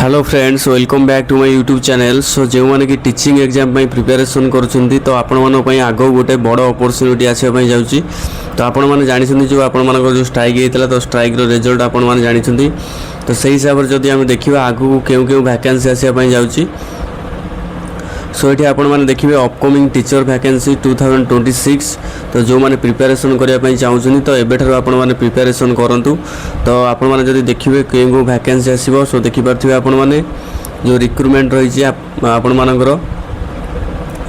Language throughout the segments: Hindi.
Hello friends, welcome back to my YouTube channel. So जो मैंने कि टीचिंग एग्जाम प्रिपरेशन करुँच तो आपण आग गोटे बड़ अपॉर्चुनिटी आसवाई जाऊँगी। तो आपण मैंने जानते जो आपण जो स्ट्राइक होता तो स्ट्राइक रिजल्ट आपण मैंने जानते। तो सही हिसाब से जब आम देखा आगू क्यों क्यों वैकेंसी आसवाई जाऊँगी। सो ये आपण मैंने देखिए अपकमिंग टीचर वैकेंसी 2026। तो जो मैंने प्रिपरेशन करने चाहूँ तो एबेठार आपण मैंने प्रिपरेशन करूँ। तो आपण मैंने जब देखिए क्यों क्यों वैकेंसी आसो सो देखिपे आपण मैंने जो रिक्रुटमेंट रही आपण मानकर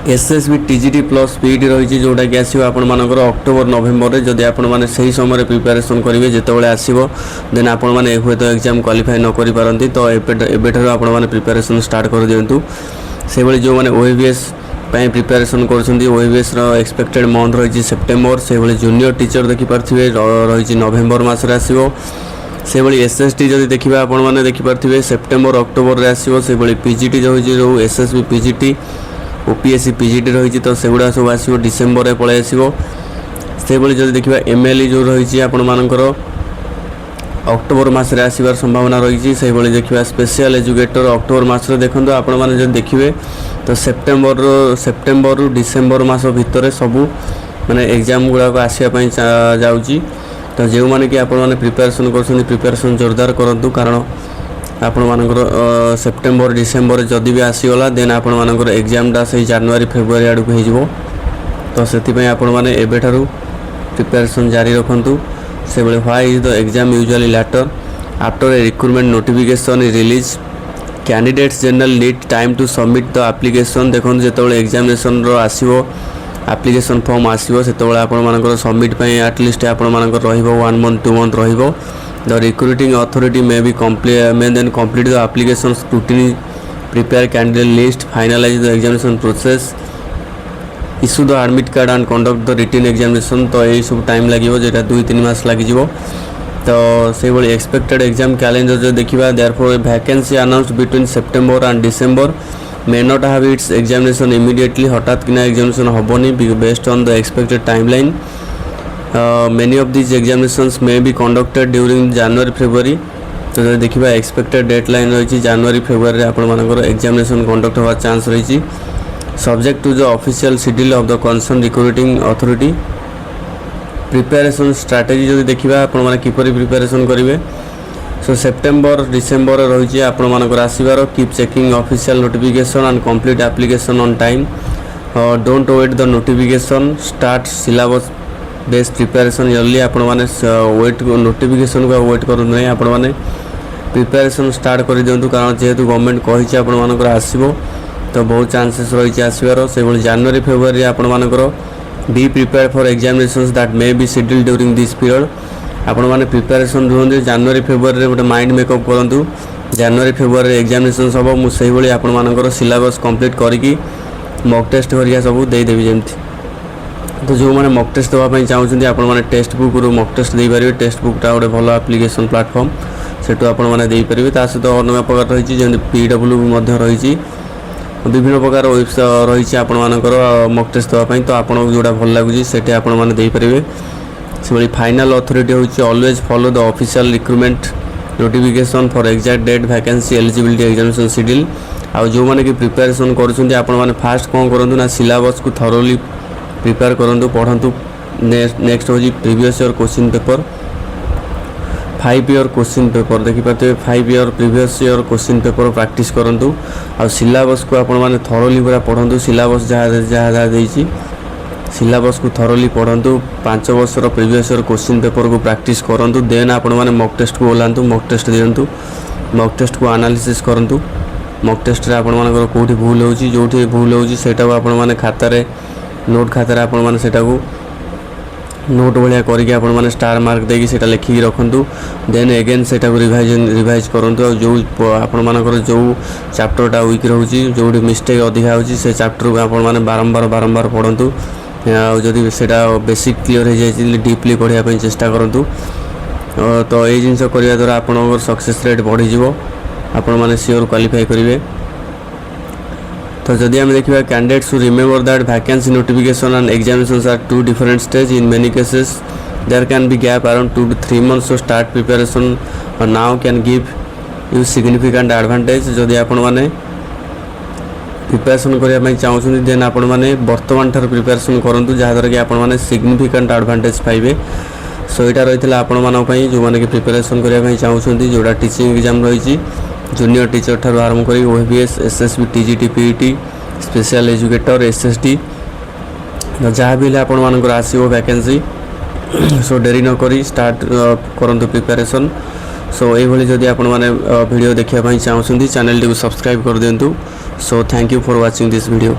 एसएसबी टीजीटी प्लस पीईटी रही जोटा कि आसो आपण मानकर अक्टोबर नवेम्बर जदि आपण मैंने सही समय प्रिपरेशन करेंगे जितेबाला आसो देन आपण मैंने हुए तो एग्जाम क्वालिफाई न कर पारती। तो एबेठार आपण मैंने प्रिपरेशन स्टार्ट कर दिंतु। से भाई जो मैंने ओएबीएस प्रिपरेशन करोएबीएस एक्सपेक्टेड मंथ रही सेप्टेम्बर। से भाई जूनियर टीचर देखिपे रही नवेम्बर मसरे आसो। से भाई एसएसटी जब देखा आपण मैंने देखिपे सेप्टेम्बर अक्टोबर में आसो। से भाई पीजीटी रही जो एसएसबी पीजीटी ओपीएससी पीजीटी रही तो सेगुड़ा सब आसो डिसेम्बर में पलि आसो। से भाई जब देखा एमएलई जो रही आपण मानकर अक्टोबर मसरे आसबार संभावना रही। से भाई देखा स्पेशल एजुकेटर अक्टोबर मसरे देखो आपण मैंने जब देखिए तो सेप्टेम्बर रु डिसेम्बर मास भितर सबू माने एग्जाम गुड़ाक आसवाई जाऊँगी। तो जो मैंने कि आपण मैंने प्रिपरेशन प्रिपरेशन जोरदार करूँ कारण आपण मानकर सेप्टेम्बर डिसेम्बर जदि भी आसीगला देन आपण मानकर एग्जामटा से जनवरी फेब्रुआरी आड़क हो। तो से आपण मैंने एबेठारू प्रिपरेशन जारी रखु। से भाई why is the exam usually later after a recruitment notification is release candidates general need time to submit the application. देखो जो एग्जामिनेशन आसो एप्लिकेशन फॉर्म आसो से आप सबमिट एटलिस्ट आप 1 month 2 month रही। The recruiting authority may then complete the application scrutiny prepare candidate list finalise the examination process issue the admit card and conduct the written examination. तो यही सब टाइम लगे जेटा 2-3 मास लगे। तो से भाई एक्सपेक्टेड एग्जाम कैलेंडर जो देखा therefore vacancy announced between September and December may not have its examination immediately हठात किना एग्जामिनेशन हेनी based on the expected timeline. Many of this examinations may be conducted during January February. तो जो देखा एक्सपेक्टेड डेडलाइन रही जनवरी फेब्रुआरी आपर एग्जामिनेशन कंडक्ट होवार चांस रही subject to the official schedule of the concern recruiting authority. Preparation strategy जो देखा आपण किपरि प्रिपरेशन करेंगे। सो सेप्टेम्बर डिसेम्बर रही आसबार keep checking official notification and complete application on time. Don't wait the notification start syllabus based preparation early आपण मैंने वेट नोटिफिकेशन को वेट करूँ नहीं आपण मैंने प्रिपरेशन स्टार्ट कर दिंतु कारण जेहेतु गवर्नमेंट कही आपर आसो तो बहुत चांसेस रही आसबार। से भाई जनवरी फेब्रुआरी आपण मानकर be prepare for examinations that may be schedule during this period. आपण मैंने प्रिपरेशन रुहते जनवरी फेब्रुआरी गोटे माइंड मेकअप करूँ जनवरी फेब्रुआरी एग्जामिनेशन हम मुझे भाई आपण मानकर सिलेबस कंप्लीट करके मॉक टेस्ट करिया सब देदेवी जमी। तो जो मैंने मॉक टेस्ट देवाई चाहूँगी आपण मैंने टेक्स्ट बुक रू मॉक टेस्ट दे पारे। टेक्स्ट बुकटा गोटे भल एप्लिकेशन प्लाटफर्म सेठू आपण मैंने दे पारे। ता सहित अन्य प्रकार रही जमी पीडब्ल्यू रही विभिन्न प्रकार वेबसाइट रही आपण मानकर मॉक टेस्ट देवाई। तो आपको जोड़ा भल लगुच से आप पारे। से भाई फाइनल अथॉरिटी हूँ always follow the official recruitment notification for exact date vacancy eligibility examination schedule. आ जो मैंने कि प्रिपरेशन करें फास्ट कौन करूँ ना सिलेबस को थरोली प्रिपेयर करूँ पढ़ू। नेक्स्ट हूँ previous year question paper 5 year question paper देखिपे 5 year previous year question paper practice करूँ। आ सिलेबस को आपण मैंने थरोली पूरा पढ़ू सिलेबस जहाँ देती सिलेबस को थरोली पढ़ू 5 वर्षर प्रीवियस ईयर क्वेश्चन पेपर को प्रैक्टिस करूँ। देन आपण मैंने मॉक टेस्ट को ओलांतु मॉक टेस्ट दिंतु मॉक टेस्ट को एनालिसिस करूँ। मॉक टेस्ट रे आपण मानकर कोठी भूल होची जोठी भूल होची सेटा आपण माने खातारे नोट खातारे आपण माने सेटा को नोट भाया करके आपण माने स्टार मार्क देकी सेटा लिखिकी रखंतु। देन अगेन सेटा को रिवाइज करंतु। जो आपण मानकर जो चैप्टरटा वीक रहउची जोठी मिस्टेक अधिका होची से चैप्टर को आपण माने बारंबार पढ़ंतु। जदि सेटा बेसिक क्लियर हो जाए डीपली पढ़ाई पे चेष्टा करूँ। तो ये जिनस करने द्वारा आप सक्सेस रेट बढ़ी आपण मैंने सियोर क्वालिफाई करेंगे। तो जदि आम देखा candidates who remember that vacancy notification and examinations are 2 different stage in many cases there can be gap around 2 to 3 months to start preparation now can give use significant advantage जदि आपण मैंने प्रिपरेशन करने चाहते देन आपण मैंने वर्तमान ठार प्रिपरेशन करूँ जहाँद्वारा कि आपण मैंने सिग्निफिकेंट एडवांटेज पाइबे। सो यहाँ रही है आपण मानी जो मैंने कि प्रिपरेशन करने चाहते जोड़ा टीचिंग एग्जाम रही जूनियर टीचर ठार आरंभ कर OAVS SSB TGT PET special educator SST जहाँ भी आपण मानकर आसो वैकेंसी। सो डेरी न करी स्टार्ट करंतु प्रिपरेशन। सो ये जदि आपण माने वीडियो देखिया चाहते चैनल टी सब्सक्राइब कर दिंतु। So thank you for watching this video.